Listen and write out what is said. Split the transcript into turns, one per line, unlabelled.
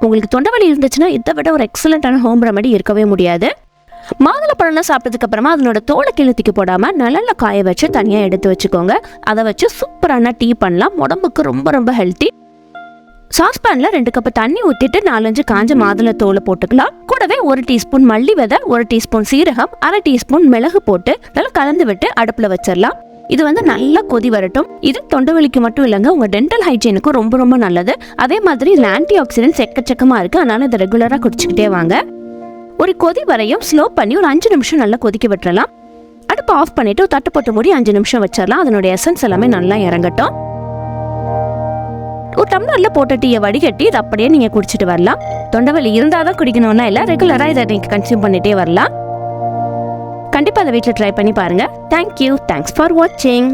உங்களுக்கு தொண்டை வலி இருந்துச்சுன்னா இதை விட ஒரு எக்ஸலண்டான ஹோம் ரெமெடி இருக்கவே முடியாது. மாதுளப்பழம்லாம் சாப்பிட்டதுக்கு அப்புறமா அதனோட தோலை கிழத்திக்கு போடாம நல்ல காய வச்சு தனியா எடுத்து வச்சுக்கோங்க. அதை வச்சு சூப்பரான டீ பண்ணலாம். உடம்புக்கு ரொம்ப ரொம்ப ஹெல்த்தி. சாஸ்பேன்ல 2 கப் தண்ணி ஊத்திட்டு 4-5 காஞ்ச மாதுளை தோலை போட்டுக்கலாம். கூடவே 1 டீஸ்பூன் மல்லி விதை, 1 டீஸ்பூன் சீரகம், 1/2 டீஸ்பூன் மிளகு போட்டு நல்லா கலந்து விட்டு அடுப்புல வச்சிடலாம். இது நல்லா கொதி வரட்டும். இது தொண்டை வலிக்கு மட்டும் இல்லைங்க, உங்க டென்டல் ஹைஜீனுக்கும் ரொம்ப ரொம்ப நல்லது. அதே மாதிரி ஆன்டி ஆக்சிடென்ட்ஸ் எக்கச்சக்கமா இருக்கு. அதனால இதை ரெகுலரா குடிச்சுக்கிட்டே வாங்க. ஒரு கொதி வரையும் ஸ்லோ பண்ணி ஒரு 5 நிமிஷம் நல்லா கொதிக்க விட்டுறலாம். அடுப்பு ஆஃப் பண்ணிட்டு தட்டு போட்டு மூடி 5 நிமிஷம் வச்சிடலாம். அதனோட எசன்ஸ் எல்லாமே நல்லா இறங்கட்டும். ஒரு டம்ளர்ல போட்ட டீயை வடிகட்டி இதை அப்படியே நீங்க குடிச்சிட்டு வரலாம். தொண்டவலி இருந்தாதான் குடிக்கணும்னா இல்லை, ரெகுலரா இதை நீங்க கன்சியூம் பண்ணிட்டே வரலாம். கண்டிப்பா அதை வீட்டில் ட்ரை பண்ணி பாருங்க. தேங்க்யூ. தேங்க்ஸ் ஃபார் வாட்சிங்.